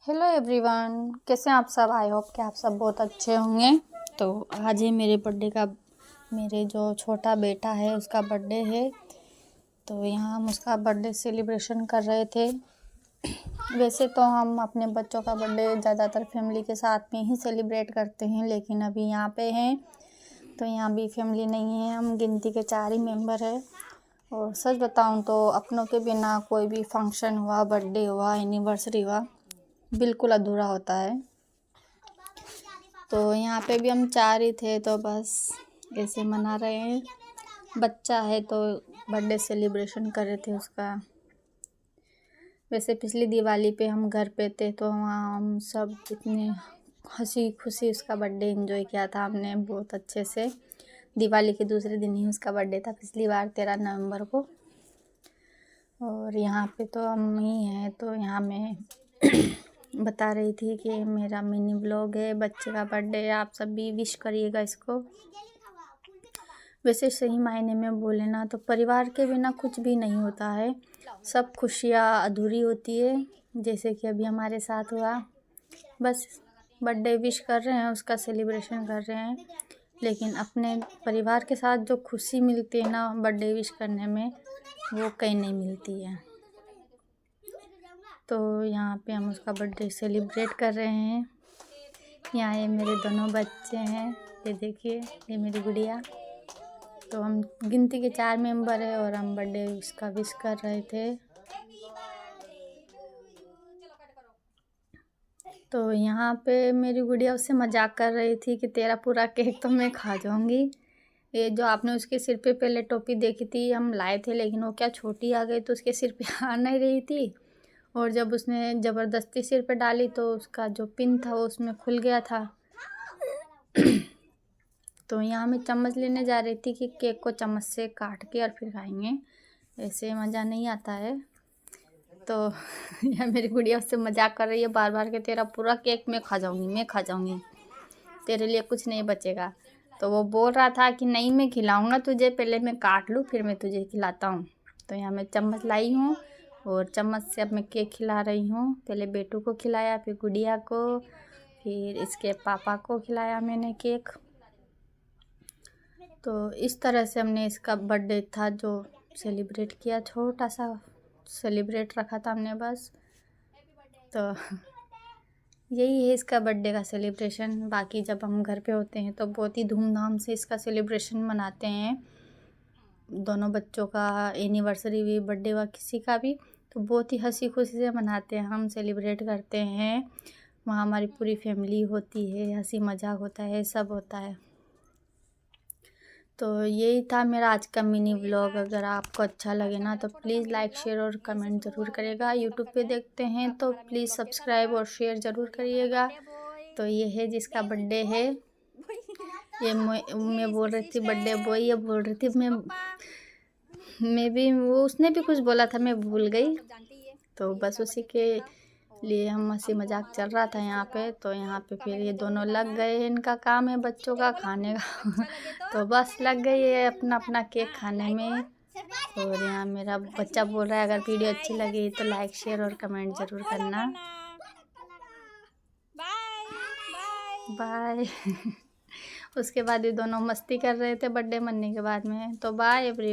Hello everyone, कैसे हैं आप सब। आई होप कि आप सब बहुत अच्छे होंगे। तो आज है मेरे बर्थडे का, मेरे जो छोटा बेटा है उसका बर्थडे है। तो यहाँ हम उसका बर्थडे सेलिब्रेशन कर रहे थे। वैसे तो हम अपने बच्चों का बर्थडे ज़्यादातर फैमिली के साथ में ही सेलिब्रेट करते हैं, लेकिन अभी यहाँ पे हैं तो यहाँ भी फैमिली नहीं है, हम गिनती के 4 ही मेंबर है। और सच बताऊँ तो अपनों के बिना कोई भी फंक्शन हुआ, बर्थडे हुआ, एनिवर्सरी हुआ, बिल्कुल अधूरा होता है। तो यहाँ पे भी हम 4 ही थे, तो बस ऐसे मना रहे हैं। बच्चा है तो बर्थडे सेलिब्रेशन कर रहे थे उसका। वैसे पिछली दिवाली पे हम घर पे थे तो वहाँ हम सब इतने हंसी खुशी उसका बर्थडे एंजॉय किया था हमने बहुत अच्छे से। दिवाली के दूसरे दिन ही उसका बर्थडे था पिछली बार 13 नवंबर को। और यहाँ पे तो हम ही हैं, तो यहाँ मैं बता रही थी कि मेरा मिनी ब्लॉग है, बच्चे का बर्थडे है, आप सब भी विश करिएगा इसको। वैसे सही मायने में बोले ना तो परिवार के बिना कुछ भी नहीं होता है, सब खुशियाँ अधूरी होती है। जैसे कि अभी हमारे साथ हुआ, बस बर्थडे विश कर रहे हैं, उसका सेलिब्रेशन कर रहे हैं, लेकिन अपने परिवार के साथ जो खुशी मिलती है ना बर्थडे विश करने में, वो कहीं नहीं मिलती है। तो यहाँ पे हम उसका बर्थडे सेलिब्रेट कर रहे हैं। यहाँ ये मेरे दोनों बच्चे हैं, ये देखिए, ये मेरी गुड़िया। तो हम गिनती के 4 मेंबर है और हम बर्थडे उसका विश कर रहे थे। तो यहाँ पे मेरी गुड़िया उससे मजाक कर रही थी कि तेरा पूरा केक तो मैं खा जाऊँगी। ये जो आपने उसके सिर पे पहले टोपी देखी थी, हम लाए थे, लेकिन वो क्या छोटी आ गई तो उसके सिर पे आ नहीं रही थी। और जब उसने ज़बरदस्ती सिर पे डाली तो उसका जो पिन था वो उसमें खुल गया था। तो यहाँ मैं चम्मच लेने जा रही थी कि केक को चम्मच से काट के और फिर खाएंगे, ऐसे मज़ा नहीं आता है। तो यह मेरी गुड़िया उससे मजाक कर रही है बार बार कि तेरा पूरा केक मैं खा जाऊँगी, तेरे लिए कुछ नहीं बचेगा। तो वो बोल रहा था कि नहीं मैं खिलाऊँगा तुझे, पहले मैं काट लूँ फिर मैं तुझे खिलाता हूँ। तो यहाँ मैं चम्मच लाई हूँ और चम्मच से अब मैं केक खिला रही हूँ। पहले बेटू को खिलाया, फिर गुड़िया को, फिर इसके पापा को खिलाया मैंने केक। तो इस तरह से हमने इसका बर्थडे था जो सेलिब्रेट किया, छोटा सा सेलिब्रेट रखा था हमने बस। तो यही है इसका बर्थडे का सेलिब्रेशन। बाकी जब हम घर पे होते हैं तो बहुत ही धूमधाम से इसका सेलिब्रेशन मनाते हैं। दोनों बच्चों का एनिवर्सरी भी, बर्थडे हुआ किसी का भी, तो बहुत ही हंसी खुशी से मनाते हैं, हम सेलिब्रेट करते हैं। वहाँ हमारी पूरी फैमिली होती है, हंसी मजाक होता है, सब होता है। तो यही था मेरा आज का मिनी व्लॉग। अगर आपको अच्छा लगे ना तो प्लीज़ लाइक, शेयर और कमेंट ज़रूर करिएगा। यूट्यूब पे देखते हैं तो प्लीज़ सब्सक्राइब और शेयर ज़रूर करिएगा। तो ये है जिसका बर्थडे है, ये मैं बोल रही थी बर्थडे बॉय, ये बोल रही थी मैं भी, वो उसने भी कुछ बोला था मैं भूल गई। तो बस उसी के लिए हम हंसी मजाक चल रहा था यहाँ पे। तो यहाँ पे फिर ये दोनों लग गए, इनका काम है बच्चों का खाने का तो बस लग गई है अपना अपना केक खाने में। और यहाँ मेरा बच्चा बोल रहा है अगर वीडियो अच्छी लगी तो लाइक, शेयर और कमेंट ज़रूर करना। बाय उसके बाद ये दोनों मस्ती कर रहे थे बर्थडे मनने के बाद में। तो बाय एवरीवन।